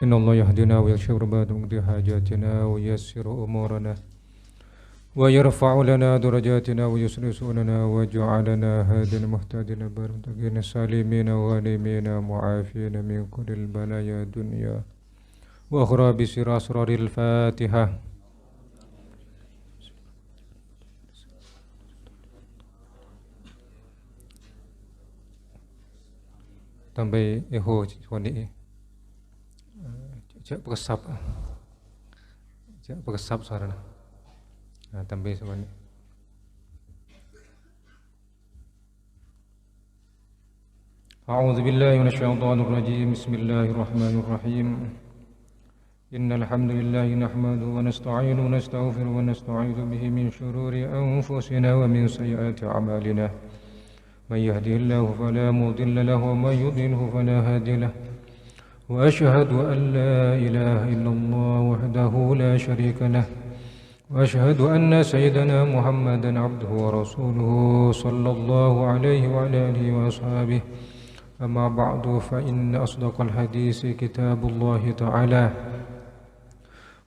إن الله يهدنا ويكشف بعد مقضي حاجاتنا ويسر أمورنا ويرفع لنا درجاتنا ويسر سؤلنا ويجعلنا هادين مهتدين برمتقين سالمين غانمين معافين من كل البلايا الدنيا وأخرى بسر أسرار الفاتحة. Tambah eho wani cak berkesap sarana. Tambah sewani. أعوذ بالله من الشيطان الرجيم. بسم الله الرحمن الرحيم. إن الحمد لله نحمده ونستعينه ونستغفره ونستعيذ به من شرور أنفسنا ومن سيئات أعمالنا. من يهده الله فلا مضل له ومن يضلله فلا هادي له. وأشهد أن لا إله إلا الله وحده لا شريك له. وأشهد أن سيدنا محمدا عبده ورسوله صلى الله عليه وعلى آله وأصحابه. أما بعد فإن أصدق الحديث كتاب الله تعالى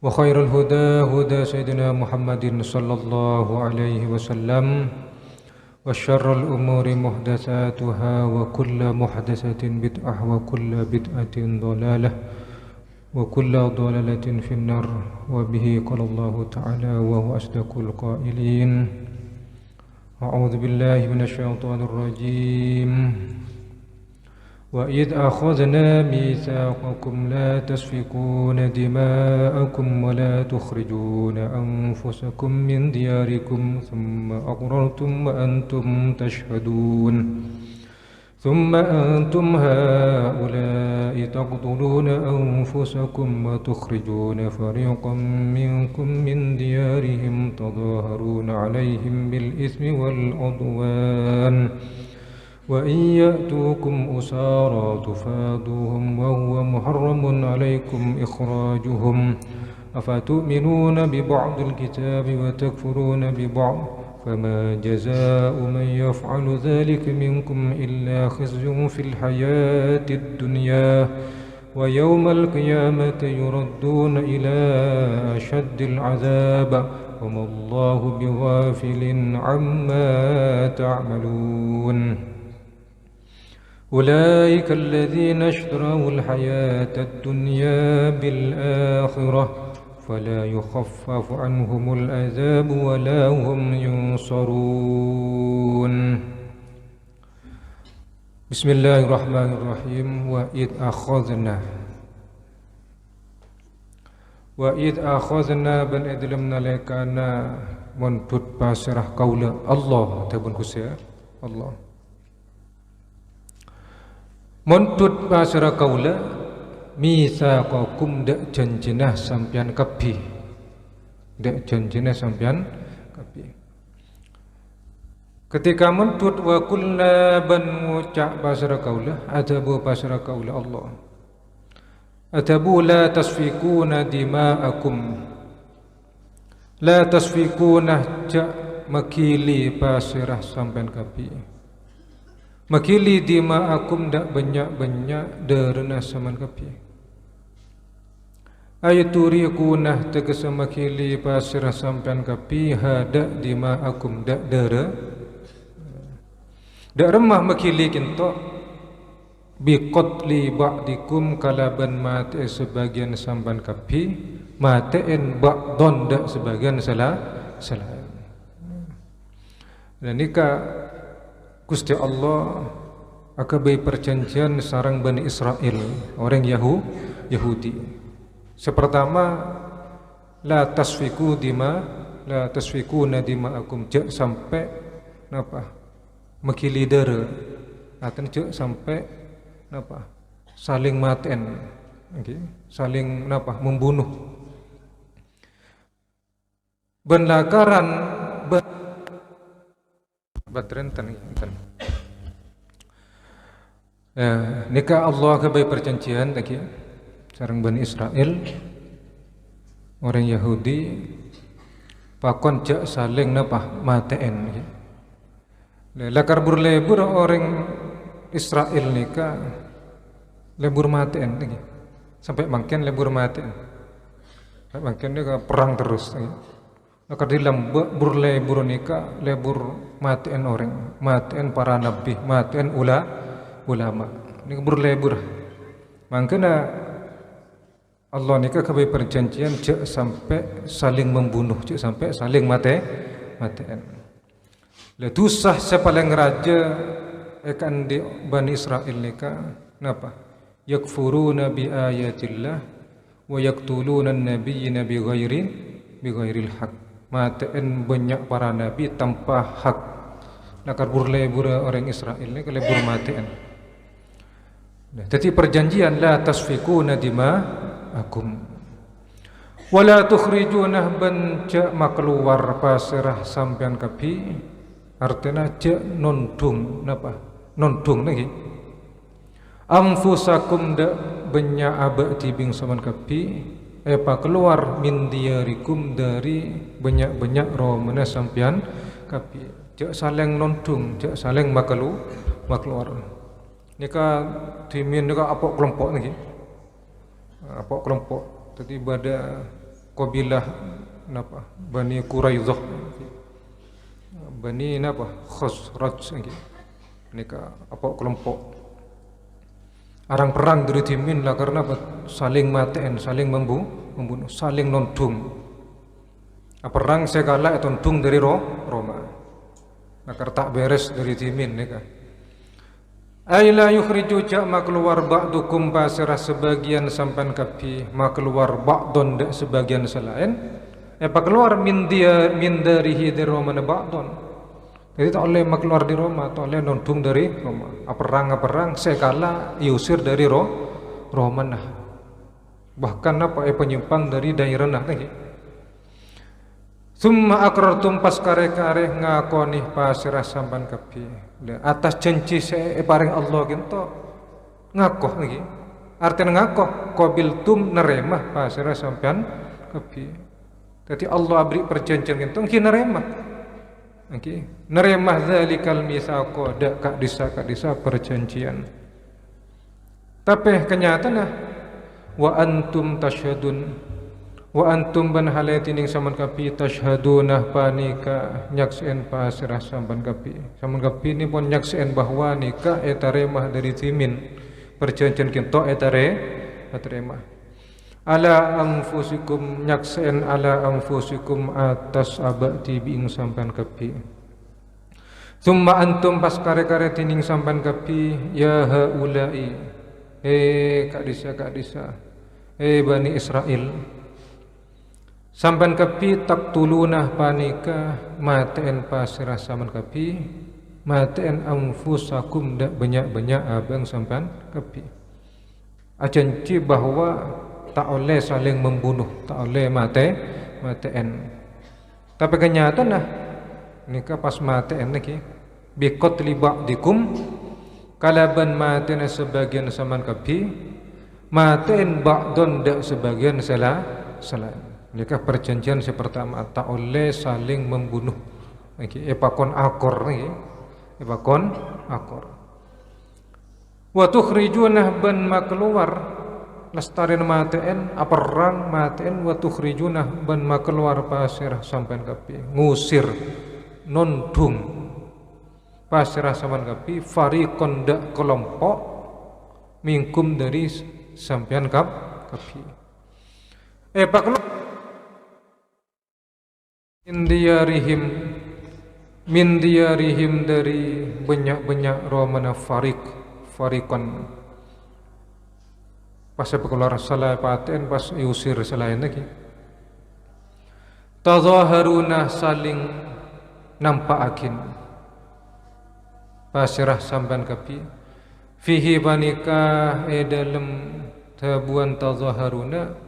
وخير الهدى هدى سيدنا محمد صلى الله عليه وسلم وشر الأمور محدثاتها وكل محدثة بدعة وكل بدعة ضلالة وكل ضلالة في النار. وبه قال الله تعالى وهو أصدق القائلين. أعوذ بالله من الشيطان الرجيم. وإذ أخذنا ميثاقكم لا تسفكون دماءكم ولا تخرجون أنفسكم من دياركم ثم أقررتم وأنتم تشهدون. ثم أنتم هؤلاء تقتلون أنفسكم وتخرجون فريقا منكم من ديارهم تظاهرون عليهم بالإثم والعدوان وإن يأتوكم أسارى تفادوهم وهو محرم عليكم إخراجهم. أفتؤمنون ببعض الكتاب وتكفرون ببعض. فما جزاء من يفعل ذلك منكم إلا خزي في الحياة الدنيا ويوم القيامة يردون إلى أشد العذاب وما الله بغافل عما تعملون. أولئك الذين اشتروا الحياة الدنيا بالآخرة فلا يخفف عنهم العذاب ولا هم ينصرون. بسم الله الرحمن الرحيم. وإذ أخذنا بن إدلمنا لكنا منتut pasrah kaula Allah tabun kusia Allah Montut pasara kaula mitsaqakum dak janjinah sampian kabi. Dak janjinah sampian kabi. Ketika montut wa kulna ban ngucap pasara kaula adabu pasara kaula Allah. Adabu la tasfikuna dima'akum. La tasfikuna jak makili pasirah sampian kabi. Makili dima'akum dak banyak-banyak derna saman kapi. Ayaturi kunah tegesa makili pasirah sampan kapi hadak dima'akum dak dera. Dak remah makili kinto biqatli ba'dikum kalaban mate sebagian sampan kapi matein ba'don dak sebagian salah. Dan nikah Gusti Allah akabai perjanjian sarang Bani Israel orang Yahudi. Sepertama la tasfikuna dima'akum jak sampai napa makili dara akan jak sampai napa saling maten, okay? Saling napa membunuh. Benlakaran Badrenten. Nikah Allah kebai perjanjian lagi sareng Bani Israel orang Yahudi pakon jak saling napa maten. Lakar burlebur orang Israel nikah lebur maten lagi. sampai makin lebur mati. Makin dia perang terus. Maka dalam lebur nikah lebur matiin orang, matiin para nabi, matiin ulama. Ini berlebur. Makanya Allah nikah kebai perjanjian cek sampai saling membunuh, cek sampai saling matiin. Letu sah sepaling raja akan di Bani Israel nikah. Kenapa? Yakfuruna bi ayatillah wa yaqtuluna an-nabiyina bighairil haq. Matiin banyak para nabi tanpa hak. Nakar burlebur orang Israel ni kelebur matiin. Jadi perjanjian la tasfikuna dima'akum wala tukhrijuna ban ja makluar pasirah sampean kapi artinya ja nondung napa nondung lagi anfusakum da benya abadi bing saman kapi apa keluar min diyarikum dari banyak-banyak romana sampean kapi ja saling nondung ja saling makluar nika timin nika apa kelompok lagi apa kelompok tadi pada kabilah napa Bani Quraidah Bani napa Khazraj lagi nika apa kelompok arang perang dari timin lah karena apa saling matiin saling membunuh saling nondung perang segala itu nondung dari Roma nakar tak beres dari timin nika ay la yukhriju ja makluar ba'dukum pasirah sebagian sampan kapi makluar ba'don dak sebagian selain apa keluar min darihi dari Roma ba'don jadi tak oleh makluar di Roma tak oleh nondung dari Roma perang sekala diusir dari Roma nah bahkan apa penyimpang dari daerah nah lagi summa akrartum pas kare-kare ngakoni pasirah sampan kapi atas janji paring Allah gitu ngakoh lagi artinya ngakoh qabiltum neremah pasirah sampan kapi jadi Allah beri perjanjian gitu nggih neremah nggih neremah zalikal misaqo dak kak disa perjanjian tapi kenyataan wa antum tasyhadun wa antum ban halatining saman kapi tashhaduna panika nyaksien pasirah sampan kapi ni pun nyaksien bahwa nikah etaremah dari timin perjanjian kita etaremah ala anfusikum nyaksien ala anfusikum atas abadi biing sampan kapi summa antum pas kare-kare tining sampan kapi ya haulai kak disa Bani Israel sampan kapi taktuluna panika maten pasirah saman kapi maten anfusakum dak banyak-banyak abang sampan kapi ajanci bahwa tak oleh saling membunuh tak oleh maten tapi kenyataan nah nikah pas maten lagi biqatli ba'dikum kalaban maten sebagian saman kapi maten ba'don dak sebagian salah nikah perjanjian pertama tak oleh saling membunuh. Epakon akor ni, epakon akor. Wa tukhrijunah ban makluar lastarin maten aperang maten wa tukhrijunah ban makluar pasirah sampean kapi ngusir nondung pasirah sampean kapi fariqon dak kelompok mingkum dari sampean kapi. Pakluar min diyarihim dari banyak-banyak romana farikon pas keluar salah paten pas diusir selain lagi tazaharuna saling nampakakin pasirah sampan kapi fihi banika dalam tabuan tazaharuna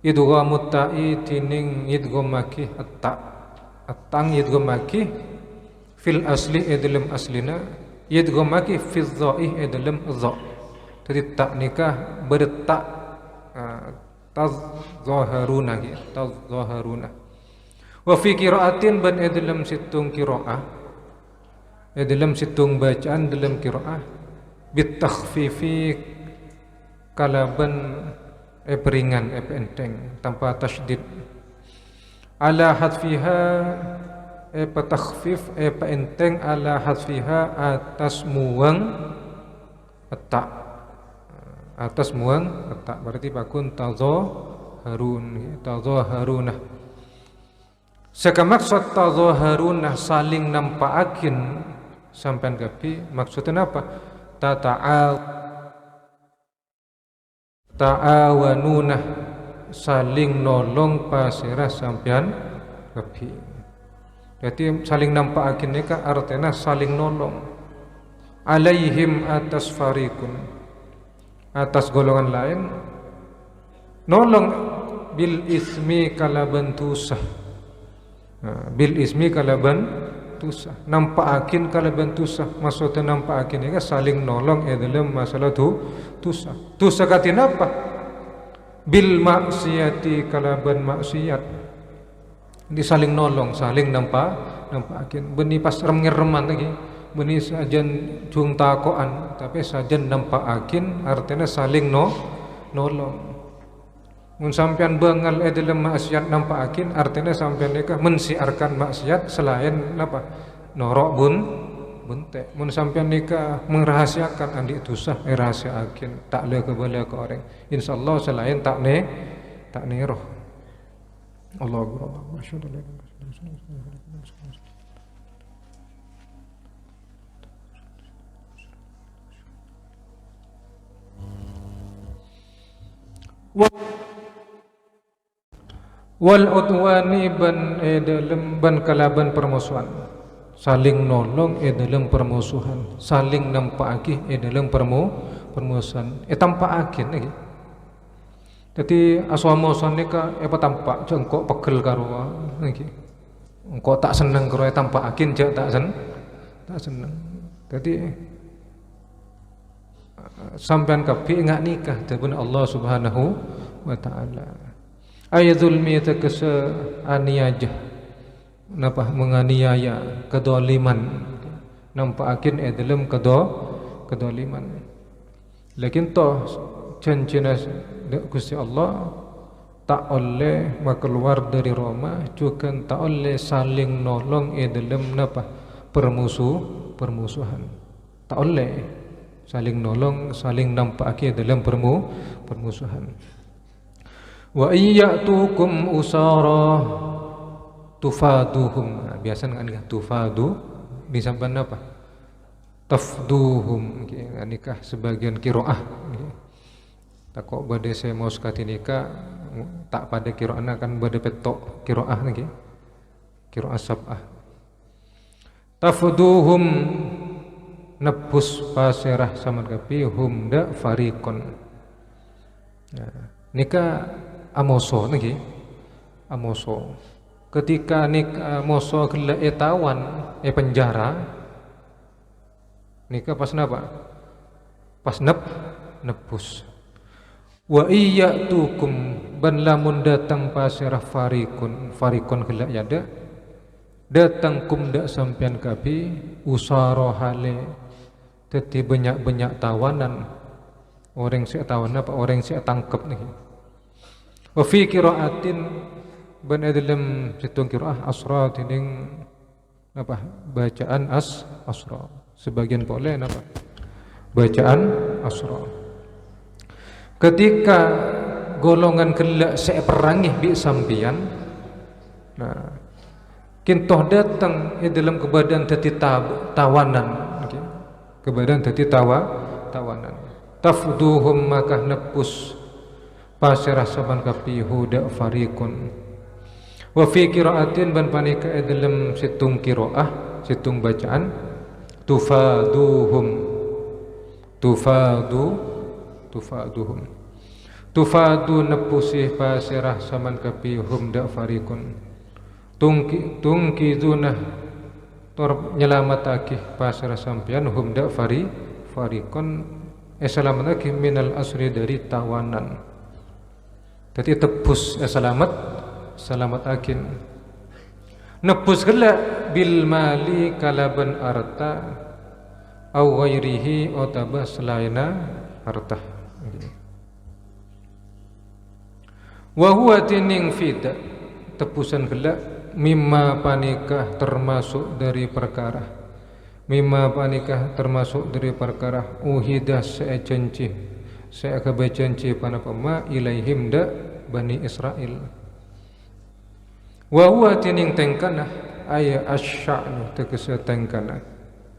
idghamut ta'i tining idghamaki at-tang idghamaki fil asli dalam aslina idghamaki fil dha'i dalam dha jadi tak nikah bertak tazaharuna wa fi qira'atin ban dalam situng qira'ah dalam situng bacaan dalam qira'ah bit takhfifi kalaban beringan, enteng tanpa tasydid. Ala hadfiha takhfif enteng ala hadfiha atas muang tak, atas muang tak berarti bakun tazaharunah. Saka maksud tazaharunah saling nampaakin sampean gapi maksudnya apa? Ta'awanunah saling nolong pasirah sampean gapi. Jadi saling nampaakin nika artinya saling nolong. Alaihim atas farikun, atas golongan lain nolong bil ismi kalaban tusah. Bil ismi kalaban tusah, nampaakin kalaban tusah. Maksudnya nampaakin ini saling nolong dalam masalah tusah. Tusah katina apa? Bil maksiati kalaban maksiat. Ini saling nolong, saling nampaakin. Beni pas reman lagi, beni sajan jung takoan, tapi sajan nampaakin artinya saling nolong. Mun sampean bengal dalam maksiat nampaakin artinya sampean nikah mensiarkan maksiat selain apa? Norok bunte. Mun sampean nikah merahasiakan andi tusah rahasiakin tak le kebala ke orang. Insyaallah selain tak roh. Allahu akbar. Masyaallah. Wal udwani ban kalaban permusuhan, saling nolong dalam permusuhan, saling nampaki dalam permusuhan. Tampaakin lagi. Jadi aswamosan nika tampak engkau pegel karo lagi. Engkau tak seneng karo tampaakin jak tak seneng. Jadi sampean kapi ngak nikah dengan Allah Subhanahu wa taala. Ayatul miyata kesa aniajah napa menganiaya kedoliman nampakin dalam kedoliman. Lakin toh cancina Gusti Allah tak oleh keluar dari Roma juga tak oleh saling nolong dalam napa permusuhan. Tak oleh saling nolong, saling nampaki dalam permusuhan. Wa iyyatukum usara tufaduhum. Biasa dengan tufadu disampaikan apa? Tafduhum. Nikah sebagian qiraah. Takok bade saya mau sekati nikah tak pada qiraah kan bade petok qiraah niki. Qiraah sab'ah. Tafduhum nebus pasirah sama kapi humda farikon. Nikah amoso niki, amoso. Ketika amoso gela etawan penjara, nikah pas napa? Pas nebus. Wa iyyatukum ban lamun datang pasirah farikon gela yada. Datang kum dak sampean kabi usara hale teti banyak tawanan. Orang saya tawanan apa orang saya tangkap niki. Wa fi qiraatin ban dalam situng qiraah asra tining apa bacaan asra sebagian boleh apa bacaan asra ketika golongan gelak saya perangi bi sampian nah kintoh datang dalam kebadan tadi tawanan okay. Kebadan tadi tawanan tafduhum maka nepus pasirah saban kapi huda farikun. Wa fi qiraatin ban panika dalam situng qiraah situng bacaan tufaduhum tufadu nepusi pasirah saban kapi humda farikun tungkidunah tor nyelamatake pasirah sampean humda farikun selamatake minal asri dari tawanan. Jadi tebus selamat akin. Nebus gela bil mali kalaban arta au ghairihi otaba selaina harta. Wa huwa tining fida tebusan gelak mimma panikah termasuk dari perkara, mimma panikah termasuk dari perkara uhidah saya janji saya kebajanji pana pema ilaihim da Bani Israel. Wa huwa tining tengkana aya asya'nu tegese tengkana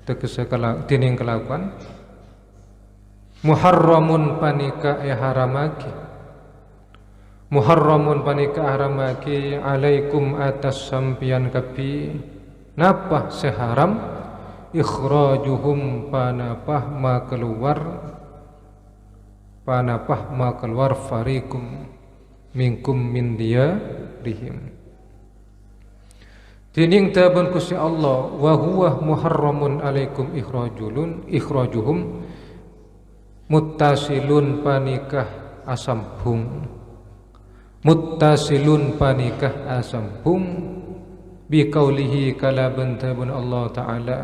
tegese tining kelakuan muharramun panika haramaki, muharramun panika haramaki alaikum atas sampian kapi napa seharam ikhrajuhum panapah ma keluar farikum minkum min diyarihim tining tabun kusi Allah wa huwa muharramun alaikum ikhrajuhum muttasilun panikah asambung, muttasilun panikah asambung biqaulihi kalaban tabun Allah Ta'ala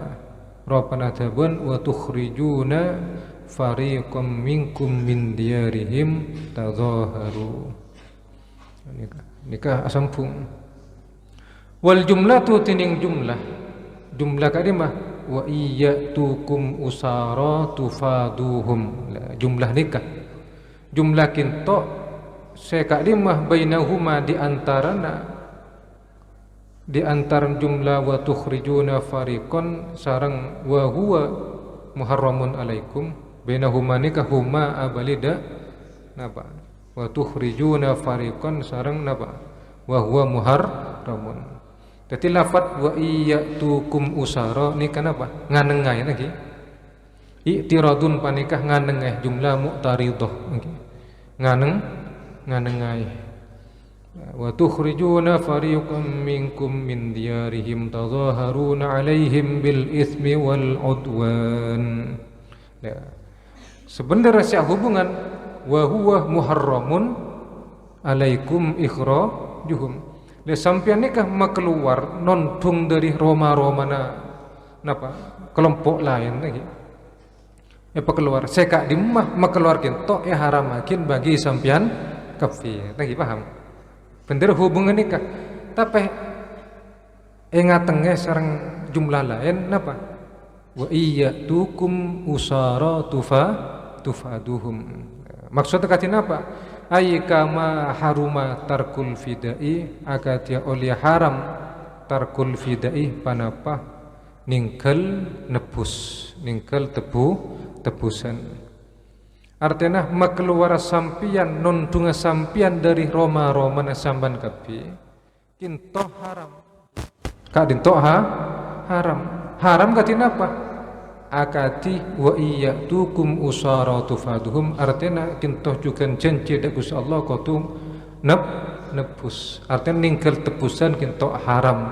Rabbana tabun wa tukhrijuna fariqam minkum min diyarihim tadhaharu nikah asambung. Wal jumlatu tining jumlah kalimah wa iyyatukum usara tufaduhum jumlah nikah jumlah kinto sekalimah bainahuma di antara jumlah wa tukhrijuna fariqan sareng wa huwa muharramun alaikum bainahuma nikah huma abalida napa wa tukhrijuna fariqan sareng napa wa huwa muharramun. Jadi lafad wa iyyatukum usara ni kenapa? Nganengai lagi. I'tiradun panikah nganengai jumlah mu'taridah okay. Nganengai. Wa tukhrijuna fariqam minkum min diyarihim tadhaharuna 'alaihim bil itsmi wal 'udwan. Ya. Sebenarnya hubungan wa huwa muharramun alaikum ikhrajuhum. Le sampian nikah keluar nondung dari Roma napa kelompok lain lagi. Keluar seka dimah keluarkan tok haram makin bagi sampian kafir. Lagi paham? Bener hubungan nikah. Tapi tengah sareng jumlah lain napa? Wa iyyatukum usara tufaduhum. Maksudnya katin apa? Ay kama haruma tarkul fidai akatia oleh haram tarkul fidai panapa ningkel tebusan artinya makeluar sampian nondunga sampian dari Roma na samban kapi kinto haram kadinto haram katina apa akati wa iyyatukum usara tufaduhum artinya kintoh juga janji dak Gusti Allah kotum nebus artinya ningkel tebusan kintoh haram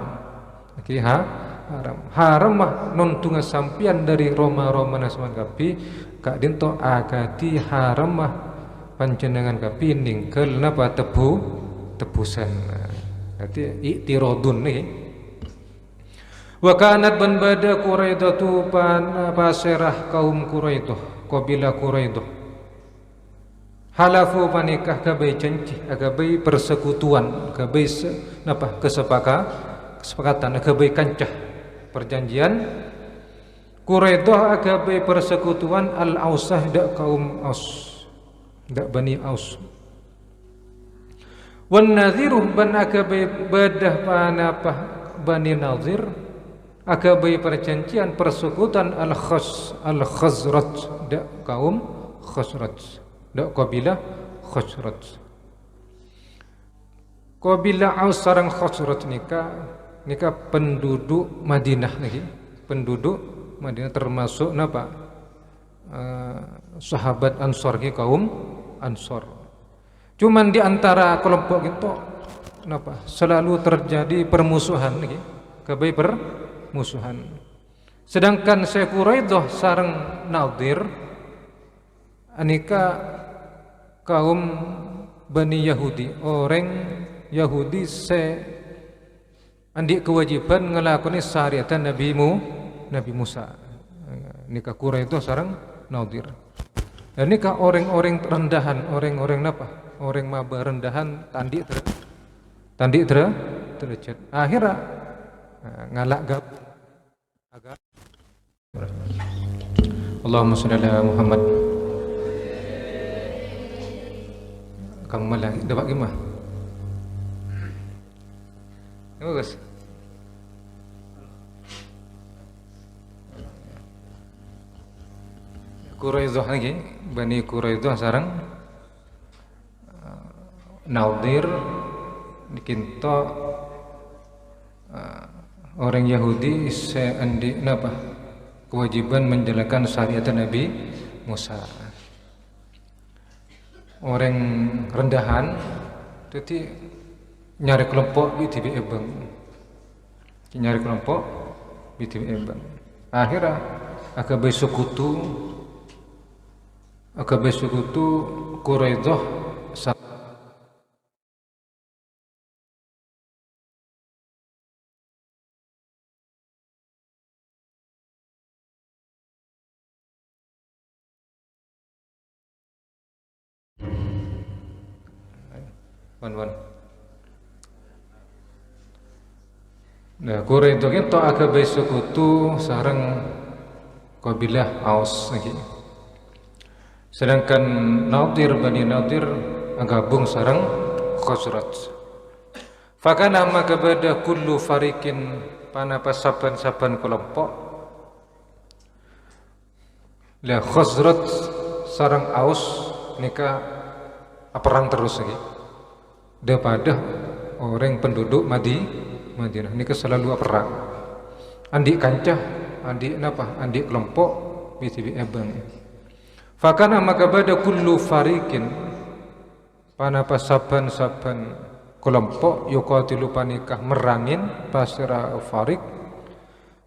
haram mah nontunga sampian dari Roma nasaman kapi kak dinto akati haram mah panjenengan kapi ningkel napa tebusan berarti i'tiradun nih. Wa kanat ban bada Quraidatu paserah kaum Quraidah qabila Quraidah halafu panikah gabai janji gabai persekutuan gabai kesepakatan gabai kancah perjanjian Quraidah gabai persekutuan al-Ausah dak kaum Aus dak Bani Aus wan nadhiru ban gabai badah panapah Bani Nadhir agabai perjanjian persekutuan al-Khazraj dak kaum Khazraj dak kabilah Khazraj kabilah Aus sareng Khazraj nikah penduduk Madinah lagi penduduk Madinah termasuk napa sahabat Ansor kaum Ansor cuman di antara kelompok itu napa selalu terjadi permusuhan lagi kabai musuhan. Sedangkan Syekh Quraidah sareng Nadir anika kaum Bani Yahudi orang Yahudi andik kewajiban ngelakoni syariatan Nabi Musa. Nika Quraidah sareng Nadir. Dan nikah orang-orang rendahan, orang-orang napa? orang maba rendahan tandi derajat akhirnya ngalak gap agak Allahumma sholli ala Muhammad. Kamu malah dapat gimana? Bagus. Quraidah lagi, Bani Quraidah sarang Nadir dikinto orang Yahudi seandi napa kewajiban menjalankan syariat Nabi Musa. Orang rendahan jadi nyari kelompok di ebeng, nyari kelompok di ebeng. Akhirnya agak bersekutu Quraidah wan. Nah, Quraidah itu agak bersekutu sareng kabilah Aus lagi. Sedangkan Bani Nadir gabung sareng Khazraj. Fakana maka bada kullu farikin panapa saban-saban kelompok la Khazraj sareng Aus nika perang terus lagi. Daripada orang penduduk Madinah nika selalu perang. Andi kancah, andi kelompok BTB ebang. Fakana maka bada kullu farikin panapa saban-saban kelompok yuqatilu panikah merangin pasira farik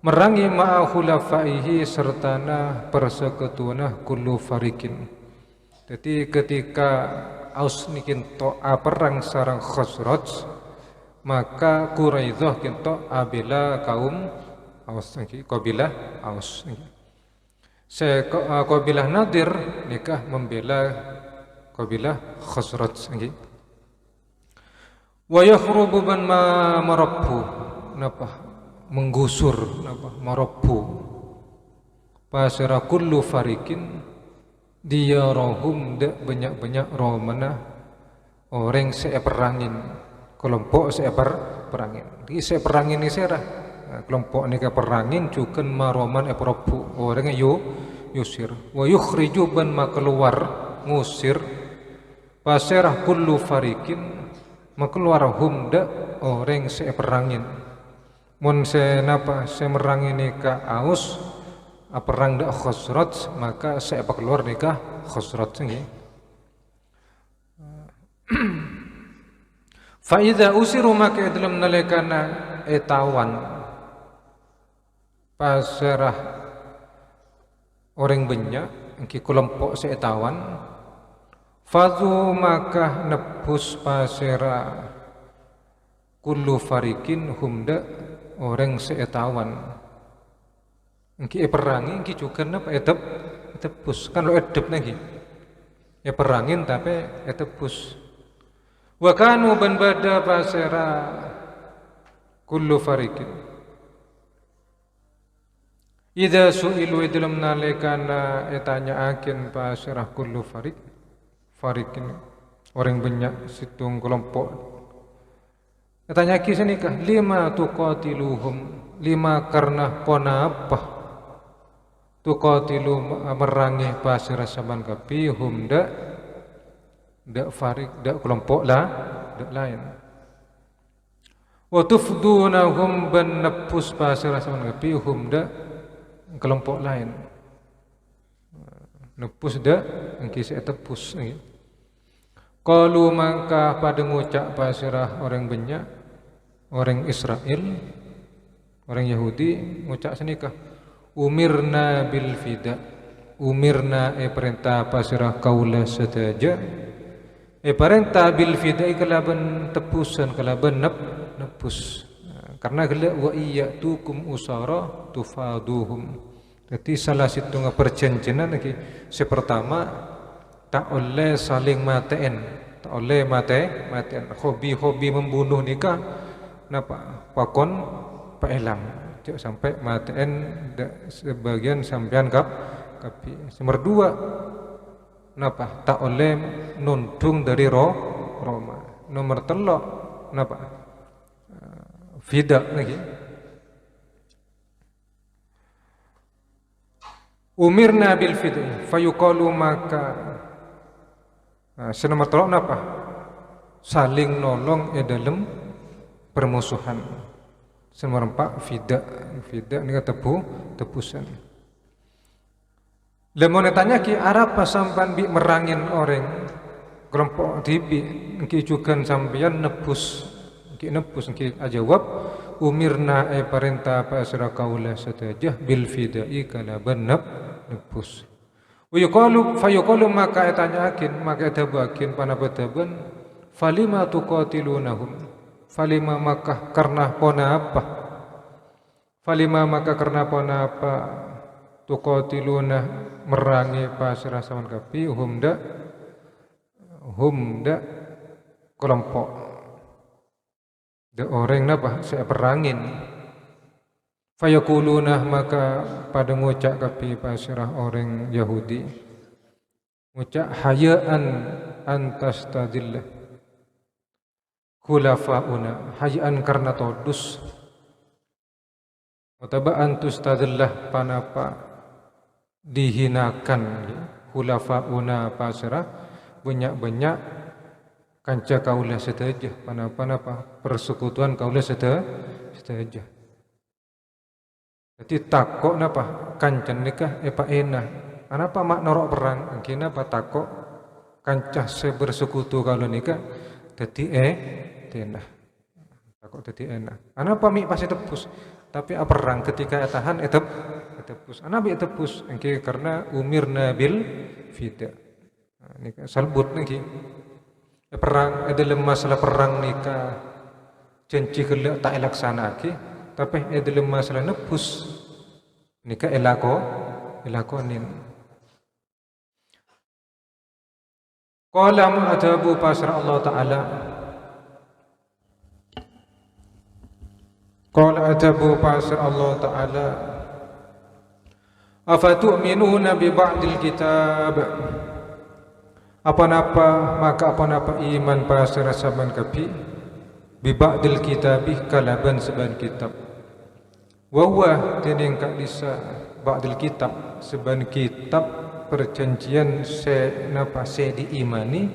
merangi ma'ahulafaihi sertana persekutuanah kullu farikin. Jadi ketika Aus nikin to'a perang sarang Khazraj maka Quraidah kinto abila kaum Aus niki kabilah Aus niki. Kabilah Nadir nikah membela kabilah Khazraj niki. Wa yakhrubu man marabbu napa menggusur napa marabbu pasira kullu farikin diyarahum dak banyak-banyak romana orang seperangin kelompok seperangin. Di seperangin ni serah kelompok ni perangin cukan maroman eprobu orang yusir wa yukhriju ban makeluar ngusir pasirah kullu farikin makeluar hum dak orang seperangin mun senapa semerangin ni ka Aus perang dak Khazraj maka sepak keluar nikah Khazraj nggih. Fa idza usiru maka dalam nalikana etawan pasrah orang banyak engki kelompok seetawan fadhu maka nebus pasera kullu farikin humda orang seetawan engki perangi engki juga napa etebus kan lo edep lagi ya perangin tapi etebus wa kanu ban bada pasera kullu farikin idza su'ilu dalam nalikana etanya akin pasera kullu farikin orang banyak situng kelompok etanya kisah nikah lima tuqatiluhum lima karena kona apa tuqatilu merangi pasira saban kapi hum dak farik dak kelompok dak lain wa tufdunahum ban nafus pasira saban kapi hum dak kelompok lain nepus dak engki setepus nggih. Qalu maka pada ngucap pasirah orang banyak orang Israel orang Yahudi ngucap senikah umirna bil fida umirna perintah pasirah kaula sadaja perintah bil fida kalaban tepusan kalaban nepus karena gela wa iyyatukum usara tufaduhum. Jadi salah satu perjanjian lagi sepertama tak oleh saling matain tak oleh matian hobi membunuh nikah napa pakon paelang cek sampai matian sebagian sampean kapi nomor dua napa tak oleh nuntung dari Roma nomor telok napa fida lagi umirna bil fida fayuqalu maka senomor telok napa saling nolong dalam permusuhan. Senomor empat fida ni tebusan. Lemon tanya ki arapa sampan bi merangin orang kelompok tibi ki juga sampeyan nebus ki ajawab umirna perintah pasra kaula satajah bil fidai kalaban nebus. Fayuqalu maka tanyakin maka tabakin panabataban falima tuqatilunahum falima maka karena pona apa tuqatiluna merangi pasrah saman kapi humda kelompok de orang napa saya perangin fayaquluna maka pada ngucap kapi pasrah orang Yahudi ngucap hayaan antastadillah khulafauna hayaan karena todus ataba antustadillah panapa dihinakan khulafauna pasrah banyak kanca kaulah setajah panapa persekutuan kaulah setajah. Jadi takok napa kancan nikah epa enak. Anapa mak norok perang angkina apa takok kancah sebersekutu kalau nikah dadi tenah. Takok dadi enak. Anapa mi pasti tebus. Tapi perang ketika tahan tebus. Anabi tebus angki karena umirna bil fida. Nikah salbut niki. Perang dalam masalah perang nikah janji kelak tak elaksanake tapi dalam masalah nebus nikah elakonin qala mu'adabu pasra Allah taala qala adabu pasra Allah taala afatu'minuna bi ba'dil kitab apa-napa iman pasrah saban kapi bi ba'dil kitabih kalaban saban kitab wa huwa tining kak disa ba'dil kitab saban kitab perjanjian se diimani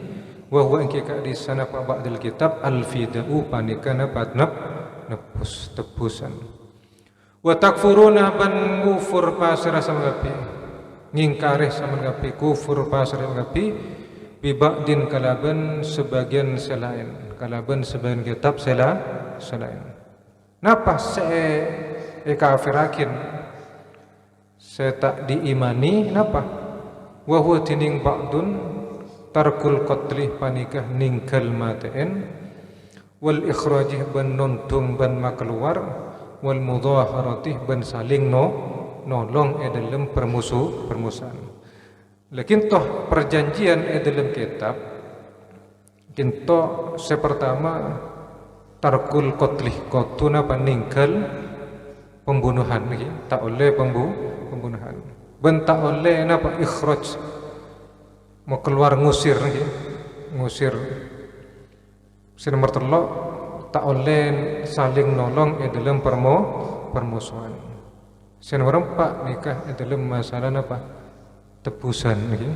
wa huwa engke kak disa napa ba'dil kitab al fida'u panika napa nebus tebusan wa takfuruna ban kufur pasrah saban kapi ngingkarih saban kapi kufur pasrah saban kapi biba'din kalaban sebagian selain kalaban sebagian kitab selain napa kafirakin saya tak diimani napa wa huwa tining ba'dun tarkul qatli panikah ningkal matain wal ikhrajih ban nuntung ban makluar wal mudhaharatih ban saling nolong dalam permusuhan. Lakin toh perjanjian dalam kitab kinto sepertama tarkul qatlih qatuna paningkal pembunuhan lagi tak oleh pembunuhan ben tak oleh napa ikhraj mau keluar ngusir lagi ngusir nomor telok tak oleh saling nolong dalam permusuhan nomor 4 nikah dalam masalah napa tebusan lagi.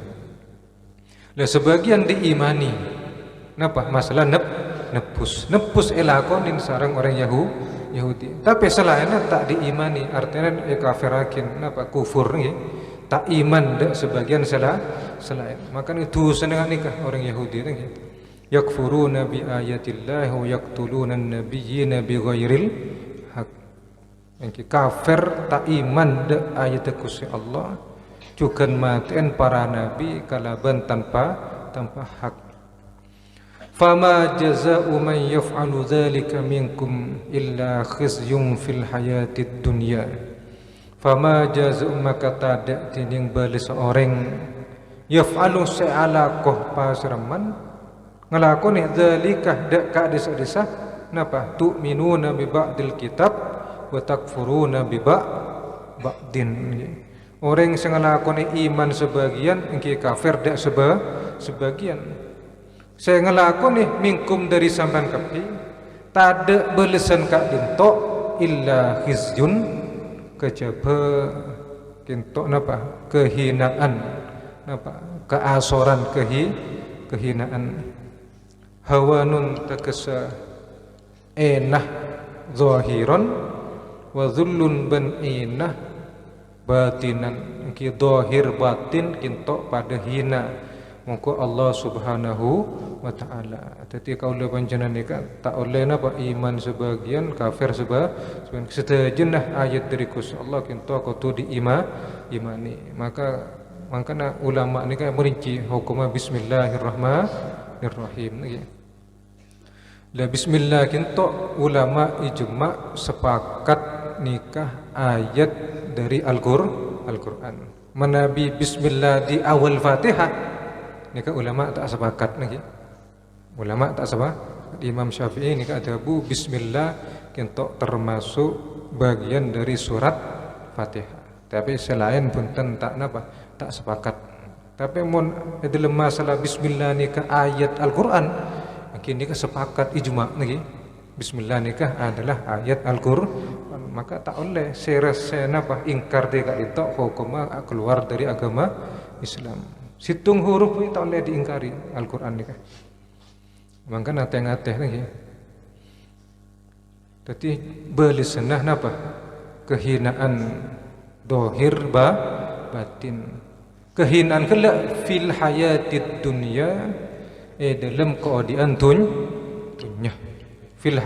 Lah sebagian diimani napa masalah nebus elakonin sarang orang Yahudi. Tapi selainnya tak diimani artinya kafirakin napa kufur nggih. Tak iman dak sebagian selain. Maka itu senengan nikah orang Yahudi nggih. Yakfuruna bi ayatillah wa yaqtuluna an-nabiyyina bighairil haq. Engki kafir tak iman dak ayat Gusti Allah juga matiin para nabi kalaban tanpa hak. Fama jazaa'u man yaf'alu dzalika minkum illa khizyun fil hayatid dunya. Fama jazaa'u maka tada tining balas orang yaf'alu sa'alakoh pasraman ngelakoni zalikah dak ka desa-desa napa tu'minuna bi ba'dil kitab wa takfuruna bi ba'din. Orang sing ngelakoni iman sebagian engki kafir dak sebagian. Saya ngelakoni minkum dari sampean kabeh tada belesan kak dintok illa khizyun kejaba kintok napa kehinaan napa keasoran kehinaan hawanun takasa enah zahiran wa dhullun ban enah batinan ki zahir batin kintok pada hina mongko Allah Subhanahu wa taala. Tadi kaula panjenengan ni tak oleh napa iman sebagian kafir sebagian setajennah ayat dari Gusti Allah kinto kudu diimani. Makana ulama ni kan merinci hukum bismillahirrahmanirrahim niki. La bismillah kinto ulama ijma sepakat nikah ayat dari Al-Qur'an. Menabi bismillah di awal Fatihah nika ulama tak sepakat lagi. Ulama tak sepakat. Imam Syafi'i nika ada bu bismillah kentok termasuk bagian dari surat Fatihah. Tapi selain punten tak napa tak sepakat. Tapi mun dalam masalah bismillah nika ayat Al-Qur'an mungkin nika sepakat ijma lagi. Bismillah nikah adalah ayat Al-Qur'an, maka tak oleh serasa napa ingkar dia itu hukum keluar dari agama Islam. Situng huruf itu tak boleh diingkari Al-Quran ni kan. Maka nateh-nateh lagi. Jadi belisenah napa? Kehinaan dohir batin. Kehinaan kelak fil hayatid dunya dalam keadaan dunya. Fil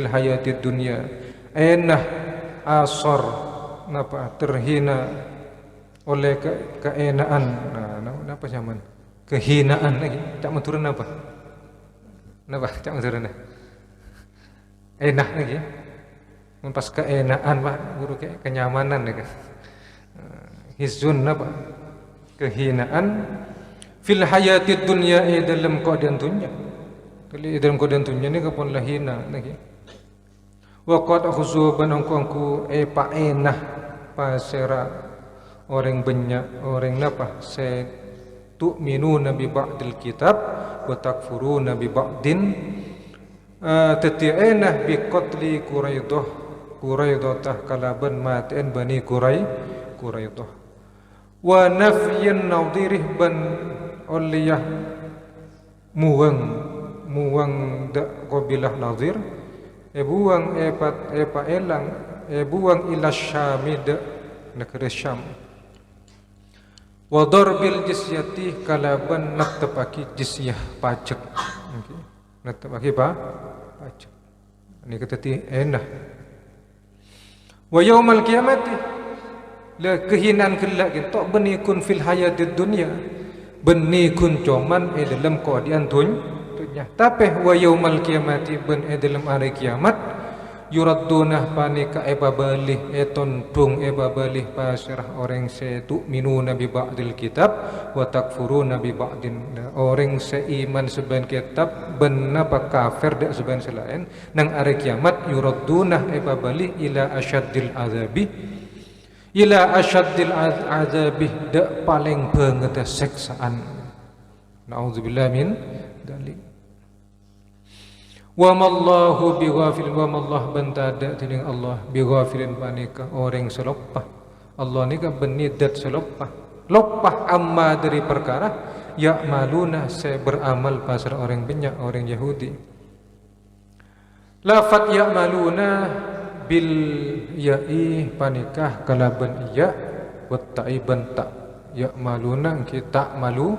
hayatid dunya enah asar napa terhina oleh keenaan apa zaman kehinaan lagi tak menturun apa tak menturun enak lagi pas keenaan pak guru kayak kenyamanan lagi hizun apa kehinaan fil hayatid dunya dalam keadaan dunya dalam keadaan dunya ni kapun lahina lagi wa qad khuzuban angku pa enah pasera orang banyak orang napa se tu'minuna bi ba'dil kitab wa takfuruna bi ba'din tati'ana bi qatli quraidah kalaban maten bani quraidah wa nafyin nadhirih ban uliyah muwang da qabilah nadhir buang epa elang buang ila syamid negeri Syam wa darbil jizyati kalaban natapaki jizyah pajak okay. Natapaki pajak ini ketati enah wa yaumal qiyamati la kehinaan kelak kita benikun fil hayatid dunya benikun cuman dalam keadaan dunya tapi wa yaumal qiyamati ben dalam hari kiamat yuraddunah panika ebabalih etondung ebabalih pasirah orang se tu'minuna bi ba'dil kitab wa takfuruna bi ba'din orang se iman sebagian kitab benapa kafir dak sebagian selain nang hari kiamat yuraddunah ebabalih ila asyaddil azabi dak paling banget seksaan naudzubillah min dalik. Wa mallahu bighafil wa mallah bantada tining Allah bighafilin panika orang selopah Allah ni ka benidat selopah lopah amma dari perkara ya maluna saya beramal pasal orang banyak orang Yahudi lafat ya maluna bil ya'i panikah kalaban iya wa ta'iban tak ya maluna kita malun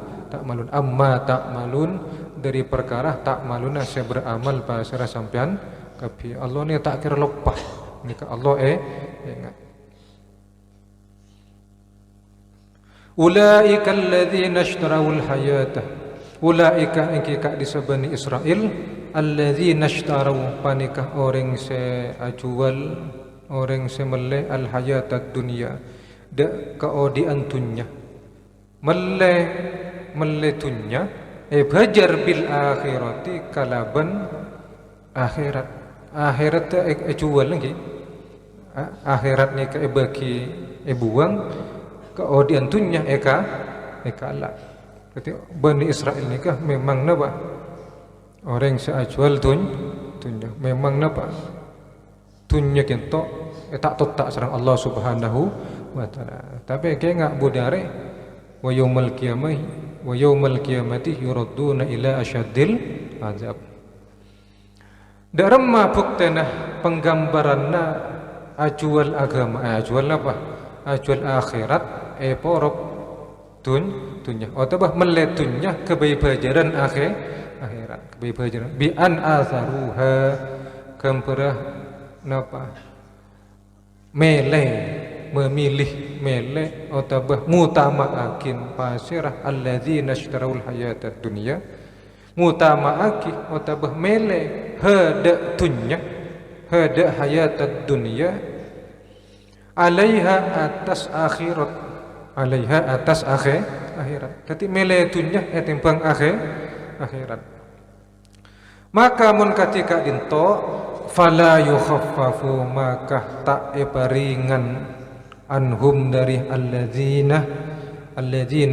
amma tak malun dari perkara tak maluna saya beramal pasal sampean kapi Allah ni tak kira lupa ni ka Allah ingat ulaika alladzina ishtarawul hayata ulaika engki ka disebani Israel alladzina ishtaraw panikah orang se ajual orang se mele al hayatad dunya de keodian dunya mele tunya bajar bil akhirati kalaban akhirat. Akhirat jual lagi. Akhirat ni ka bagi buang ke odiantunya eka lah. Berarti Bani Israel ni kah memang napa orang seajual tunya memang napa tunya kento tak totak sareng Allah Subhanahu wa taala. Tapi ke ngak budare wa yaumul qiyamati yuradduna ila asyaddil azab. Darma buktena penggambaranna ajual agama, ajual apa? Ajual akhirat porok tunya. Atau meletunya kebajaran akhirat, kebajaran bi an azaruha kemperah napa? Memilih atau mutamaakin pasirah alladzina ishtarawul hayatad dunya mutamaaki atau hada tunya hada hayatad dunya alaiha atas akhirat jadi tunya timbang akhirat maka mun katika dinto fala yukhaffafu maka tak paringan anhum dari alladzina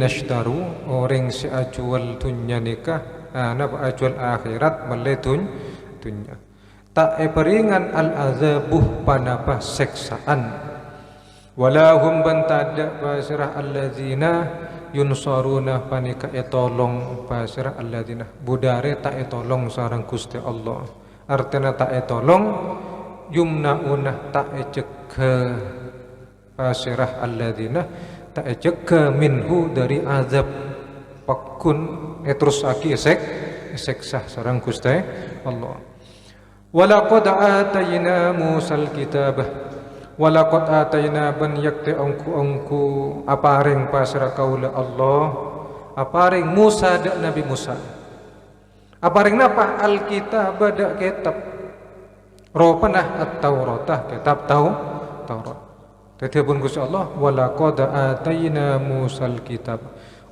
ishtaru orang si ajual dunya nikah napa ajual akhirat tunya tak paringan al azabuh panapa seksaan walahum bantada basirah alladzina yunsaruna panika etolong basirah alladzina budare tak etolong sareng Gusti Allah artinya tak etolong yumnauna tak eceke basirah alladzina tak eceke minhu dari azab pakun terus aki seksa sareng Gusti Allah walaqad atayna Musal kitabah walaqad atayna ban yakti angku aparing pasrah kaula Allah aparing Musa dak Nabi Musa aparing napa alkitab dak kitab ropanah at-tauratah kitab Taurat tetepun Gusti Allah walaqad atayna Musal kitab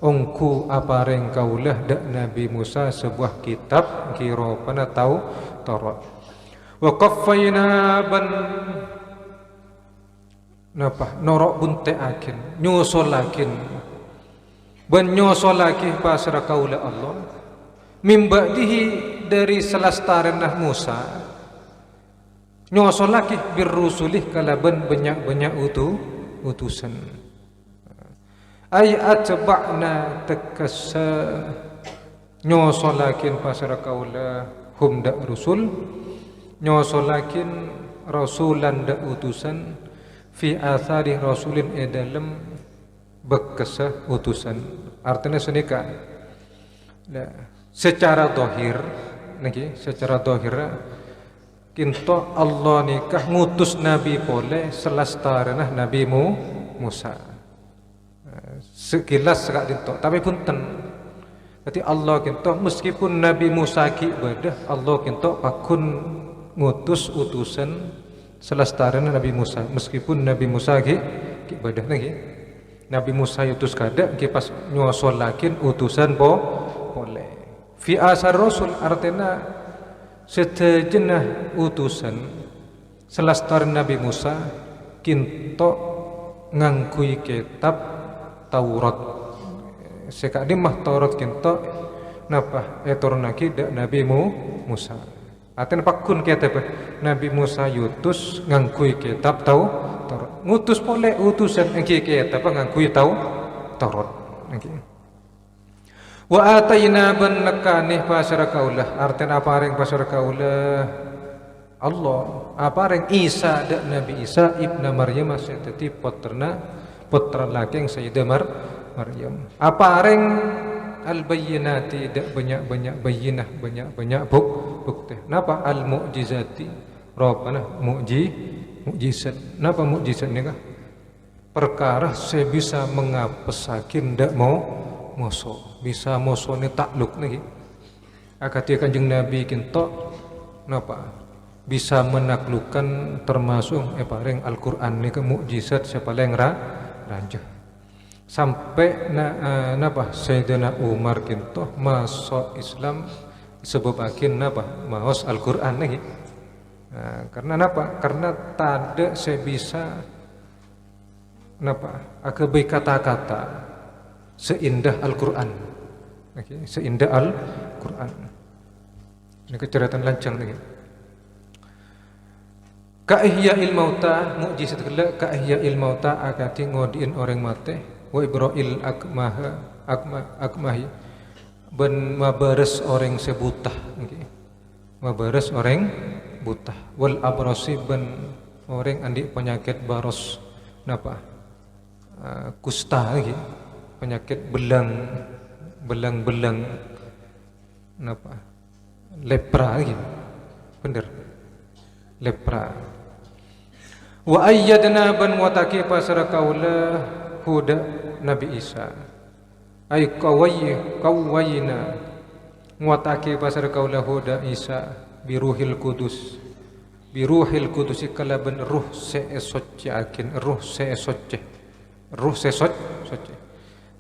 angku aparing kaula dak Nabi Musa sebuah kitab kiropana Taurat wa qaffayna ban napa norok bunte akin nyusolakin ban nyusolaki pasrah kaula Allah mimbadihi dari selastarenah Musa nyusolaki birrusulih kalaban banyak utusan ay atba'na takassa nyusolakin pasrah kaula hum dak rusul nyusolakin rasulan dak utusan fi athari rasulin dalam bekesah utusan artinya senika secara dohir secara dohir kinto Allah nikah ngutus nabi pole selastarenah Nabi Musa sekilas sekak dinto tapi punten jadi Allah kinto meskipun Nabi Musa ki ibadah Allah kinto pakun ngutus utusan selestarana Nabi Musa meskipun Nabi Musa ki ibadah lagi Nabi Musa utus kada ki pas nyosolakin utusan boleh fi asar rasul artinya setejenah utusan selestarana Nabi Musa kinto ngangkui kitab Taurat sekadimah Taurat kinto napa etornaki dak Nabi Musa aten pakun kitab Nabi Musa yutus ngangkui kitab Taurat ngutus pole utusan engki kitab ngangkui Taurat engki wa atayna ban nakani pasara kaulah arten apareng pasara kaulah Allah apareng Isa dak Nabi Isa ibna Maryam satati putra laking Sayyidah Maryam apareng al-bayyinati dak banyak bayyinah banyak bukti napa al-mu'jizati robana mu'jizat napa mu'jizat ni kah perkara saya bisa mengapesakin dak moso bisa moso ni takluk lagi akati Kanjeng Nabi kinto napa bisa menaklukkan termasuk pareng Al-Qur'an ni ke mu'jizat siapa yang ranjah sampai napa Sayyidina Umar kinto masuk Islam sebabakin napa maos Al-Qur'an lagi. Karena napa? Karena tade saya bisa napa akabai kata-kata seindah Al-Qur'an. Okay, seindah Al-Qur'an. Ini kecerdasan lancang lagi. Ka ihya'il mauta mukjizat kala ka ihya'il mauta akati ngodiin orang mate wa ibra'il akmahi ben mabares orang sebutah okay. Mabares orang butah wal abrasi ben orang andi penyakit baros napa kusta lagi penyakit belang napa lepra lagi bener lepra wa ayyadna ban wataki pasara kaula huda Nabi Isa ay kawayna wataki pasara kaula huda Isa biruhil kudus kalaban ruh seesocce akin ruh seesocce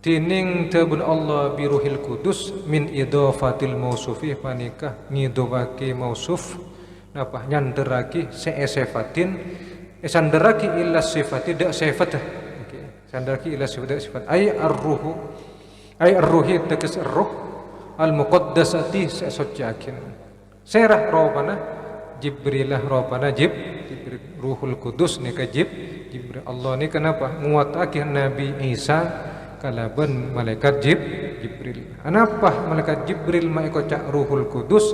tining tabun Allah biruhil kudus min idafatil mausufi panikah ngidowake mausuf napa nyanderaki seesefatin sandaraki illa sifati dak sifat okay. Sandaraki illa sifat dak sifat ay ar-ruhi tegas ruh al-muqaddasati seesoccakin serah robana Jibrilah robana Jibril ruhul kudus nika Jibril Allah ni kenapa nguatake Nabi Isa kalaban malaikat Jibril anapa malaikat Jibril maiko cak ruhul kudus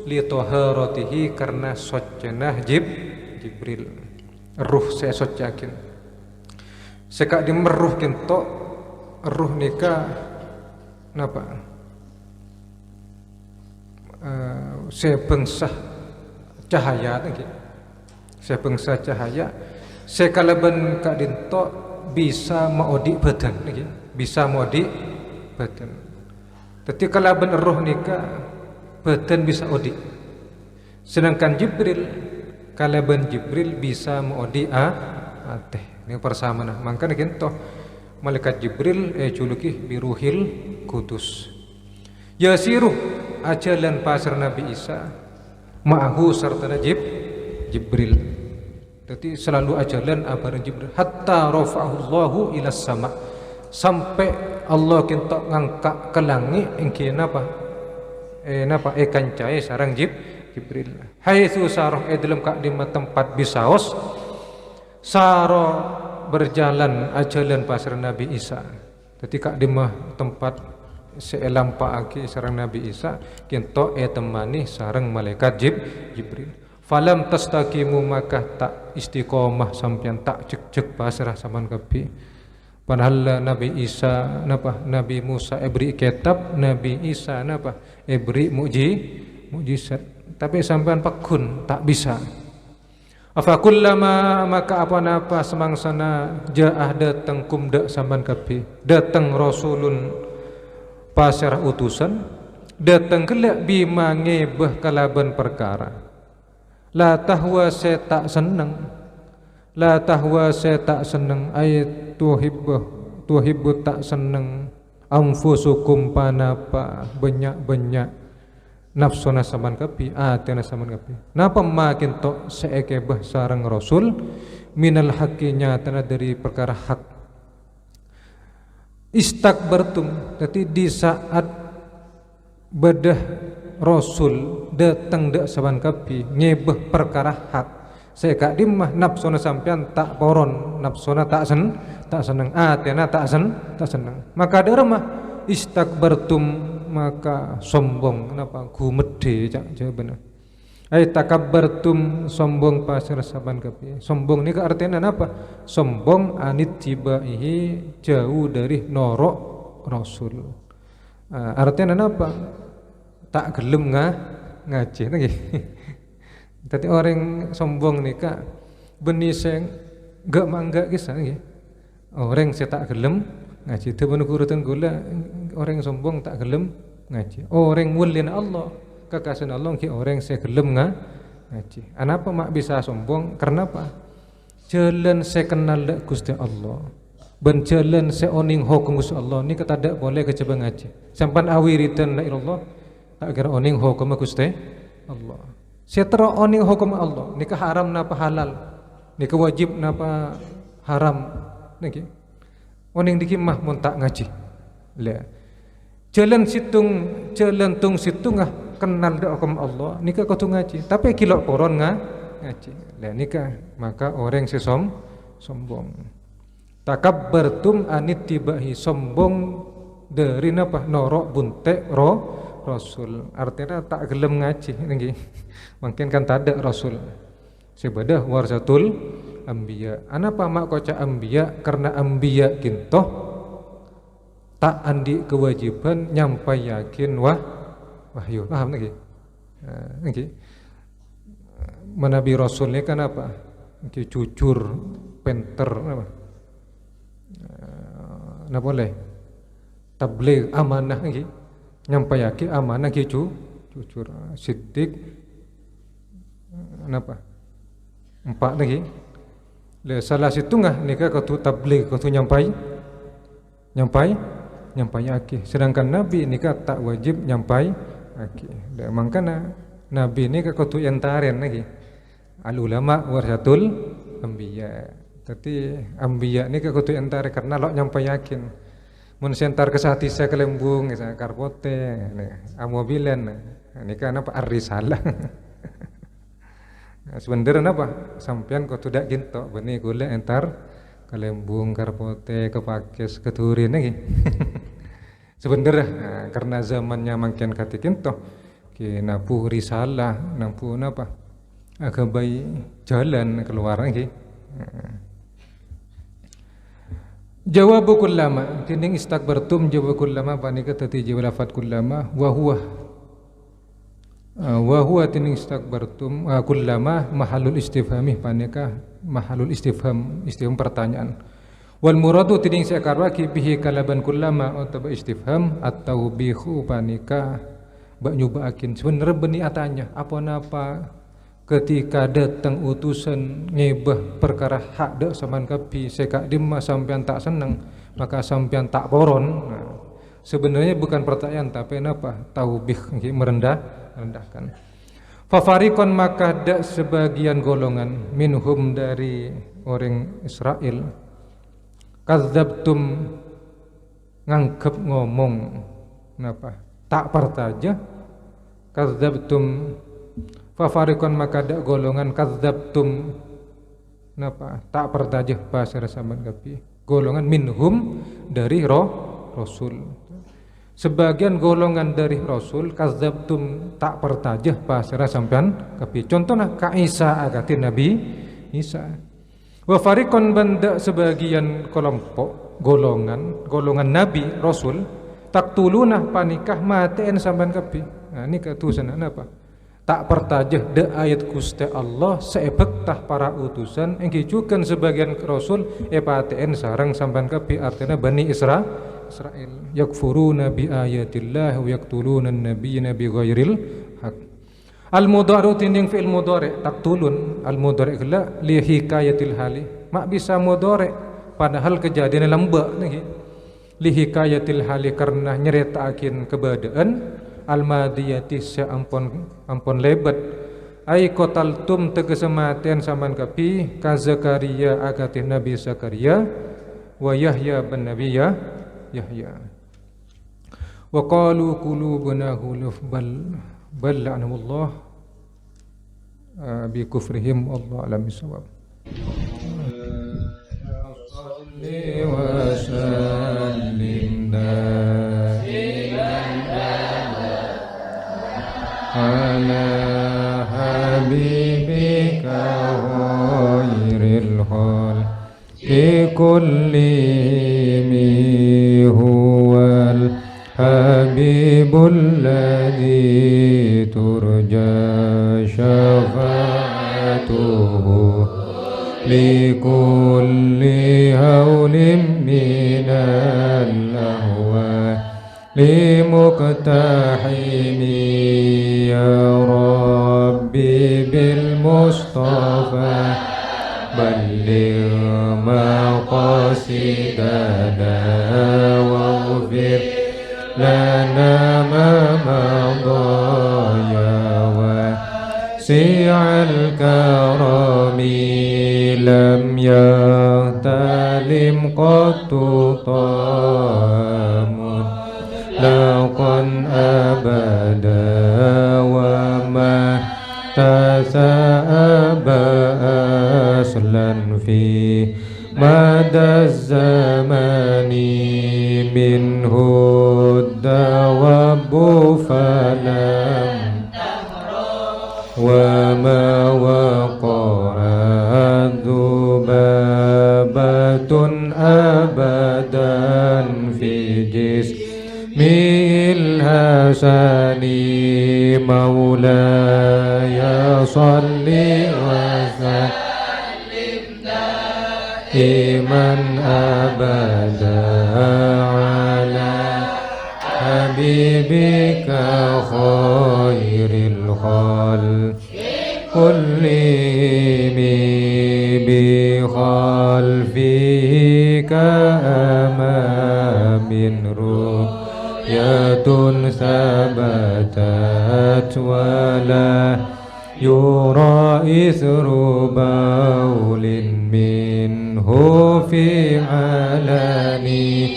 li taharatihi karena soccenah Jibril ruh saya soccakin sekak dimeruh kinto ruh nika napa sebengsa cahaya lagi sebengsa cahaya sekalaban kak dinto bisa maudi badan lagi bisa maudi badan tapi kalaban ruh nika badan bisa odi sedangkan kalaban Jibril bisa maudi ateh ini persamaan makanya kinto malaikat Jibril juluki biruhil kudus yasiruh ajalan pasar Nabi Isa ma'ahu serta Jibril jadi selalu ajalan abaran Jibril hatta rafa'ahullahu ila sama sampai Allah kinto ngangkat ke langit engke napa kancai sarang Jibril haitsu sarah dalam kak di tempat bisaos saro berjalan ajalan pasar Nabi Isa jadi kak di tempat seelampaake sarang Nabi Isa kinto temani sarang malaikat Jibril falam tastaqimu maka tak istiqomah sampean tak cek pasrah saman kapi padahal Nabi Isa Nabi Musa beri kitab Nabi Isa beri mukjizat tapi sampean pakun tak bisa afa kullama maka apa semangsana jaah datang kumda sampean kapi datang rasulun pasar utusan datang kelak bima ngebah kalaban perkara la tahwa saya tak seneng ayat tuhibbu tak seneng anfusukum panapa banyak nafsuna saman kapi atena saman kapi napa makin to seekebah sareng rasul minal haqinya tanah dari perkara hak istakbartum jadi di saat bedah rasul datang dak saban kapi ngebeh perkara hak saya kak dimah nafsuna sampean tak poron nafsuna tak seneng atena tak seneng maka ada mah istakbartum maka sombong kenapa gumede cak jawaban ay takabbartum sombong pasir saban kapi sombong ni artinya apa sombong anit tibaihi jauh dari norok rasul artinya apa tak gelem ngaji lagi jadi orang sombong ni kak benih seng gak mangga kisah lagi orang saya tak gelem ngaji tu penuh urutan gula orang sombong tak gelem ngaji orang mulin Allah kekasihan Allah ki orang saya gelem ngaji anapa mak bisa sombong karena apa jalan saya kenal dak Gusti Allah Benjalan seoning hukum Gusti Allah ni kata tak boleh keceba ngaji. Sampan awiritan la ilallah tak kira oning hukum Gusti Allah. Setra oning hukum Allah ni haram napa halal. Ni wajib napa haram niki. Oning dikimah mun tak ngaji. La. Jalan tung situng kenal dak hukum Allah ni kau tu ngaji. Tapi kilok poron ngaji. La nikah maka orang sombong. Takabbartum anittibahi, sombong dari napa norok buntek rasul. Artinya tak gelem ngaji nggih. Mungkin kan tak ada rasul. Sebadah warasatul anbiya. Anapa mak koca anbiya? Karena anbiya kintoh tak andi kewajiban nyampai yakin wahyu. Paham nggih? Nggih. Menabi rasulnya kan apa? Nggih jujur, penter apa? Nah boleh tabligh amanah lagi nyampaiake amanah lagi jujur siddiq napa empat lagi le salah situngah nikah kau tabligh kau nyampai sedangkan nabi nikah tak wajib nyampai ake makana nabi nikah kau entaren lagi al ulama warasatul anbiya. Tapi ambiya ni ke kutu entar karena lo nyampai yakin. Mun sentar kesati saya kelembung, saya karbote, amobilen, ini kan apa arisalah. Sebenarnya apa? Sampian kau tidak ginto, benih gula entar kelembung, karbote, kepakes, keturin lagi. Sebenarnya karena zamannya makin kati ginto, napu risalah, napu apa? Agak baik jalan keluar lagi. Jawabu kullama tining istakbartum jawabu kullama panika tati jawab lafat kullama wa huwa tining istakbartum kullama mahalul istifhamih panika mahalul istifham pertanyaan wal muradu tining sakarwaki bihi kalaban kullama atau istifham atau bihu panika bak nyubaakin sebenarnya beni atanya apa napa ketika datang utusan ngebah perkara hak dak saman kapi sekak dimah sampean tak senang maka sampean tak poron. Sebenarnya bukan pertanyaan tapi apa taubih merendahkan. Fafariqon maka dak sebagian golongan minhum dari orang Israel kadzabtum ngangkep ngomong napa tak pertaja kadzabtum fafariqon maka dak golongan kadzabtum napa tak pertajah bahasa saman kapi golongan minhum dari rasul sebagian golongan dari rasul kadzabtum tak pertajah bahasa sampean kapi contohnya ka Isa agatin Nabi Isa wa fariqon banda sebagian kelompok golongan nabi rasul taktuluna panikah mateen sampean kapi nah ini ketusan apa tak pertajah de ayat Gusti Allah seebektah para utusan engkijukan sebagian rasul paten sarang sampan kapi artinya Bani Israel yakfuruna bi ayatillah wa yaqtuluna an-nabiyina bi ghairil haq al mudhari tinding fi'il mudhari taqtulun al mudhari la li hikayatil hali mak bisa mudhari padahal kejadian lamba nih li hikayatil hali karena nyeritakin keberadaan al-madiyati ampun lebat ai qataltum tegesematian saman kapi ka Zakaria agati Nabi Zakaria wa Yahya bin Nabi Yahya wa qalu qulubuna ghuluf bal la'anahullah bi kufrihim wallahu a'lam bissawab wa sallim ala habibika khairil khalqi kullihim huwal habibul ladzi turja syafa'atuhu likulli hawlim minal ahwa limuqtahimi ya rabbi bil mustafa balligh ma مقاصدنا واغفر لنا ما مضى يا واسع الكرم لم يختلم قط طام مطلقا أبدا وما تساءب أصلا في مدى الزمان منه الدواب فلم وما وقع ذبابة أبدا في جسم الحسن مولاي صل وسلم دائما أبدا على حبيبك خير الخلق كلهم بخلفه كأمام رؤية ثبتت ولا يرى إثر بول منه في علاني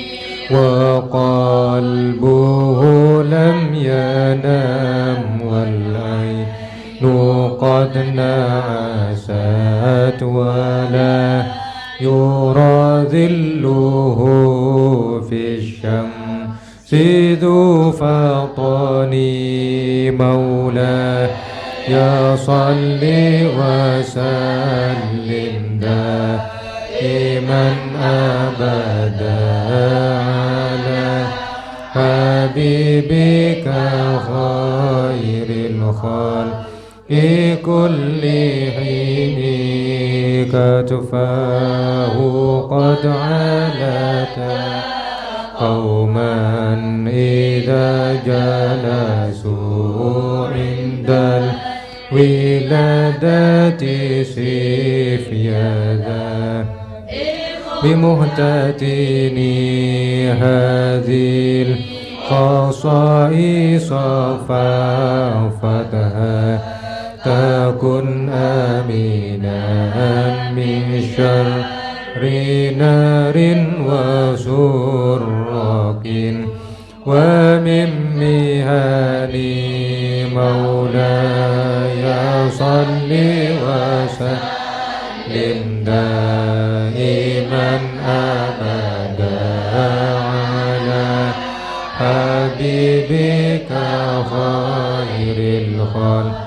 وقلبه لم ينام والعين قد نعست ولا يرى ذله في الشمس ذو فطن مولاي يا صل وسلم دائما أبدا على حبيبك خير الخلق كل حين كتفاه قد علتا قوما إذا جلسوا عند الولادة سيف يدا بمهتتني هذه الخصائص فافتها تكن آمنا من شر نار وسراق ومن مهان مولاي صل وسلم دائما أبدا على حبيبك خير الخلق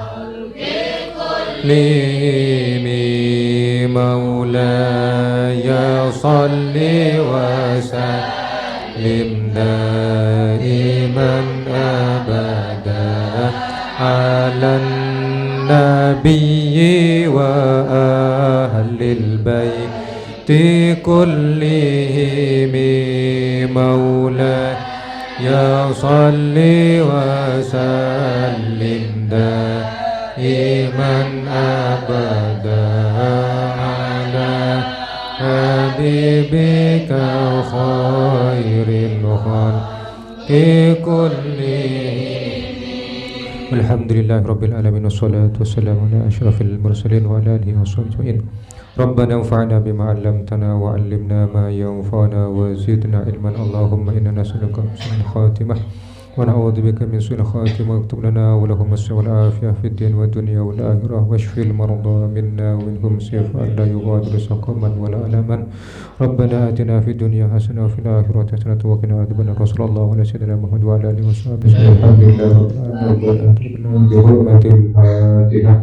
لي مولاي صل وسلم دائما أبدا على النبي وأهل البيت كلهم مولاي صل وسلم دائما أبدا على حبيبك خير الخلق كلهم الحمد لله رب العالمين والصلاة والسلام على أشرف المرسلين وعلى آله وصحبه أجمعين ربنا انفعنا بما علمتنا وعلمنا ما ينفعنا وزدنا علما اللهم إنا نسألك حسن الخاتمة ونعوذ بك من سوء الخاتمة واكتب لنا ولهم السوء والعافية في الدين والدنيا والآخرة واشف المرضى منا ومنهم شفاء لا يغادر سقما ولا ألما ربنا آتنا في الدنيا حسنة وفي الآخرة حسنة وقنا عذاب النار صلى الله على سيدنا محمد وعلى آله وصحبه سبحان الله رب العالمين بحرمة الفاتحة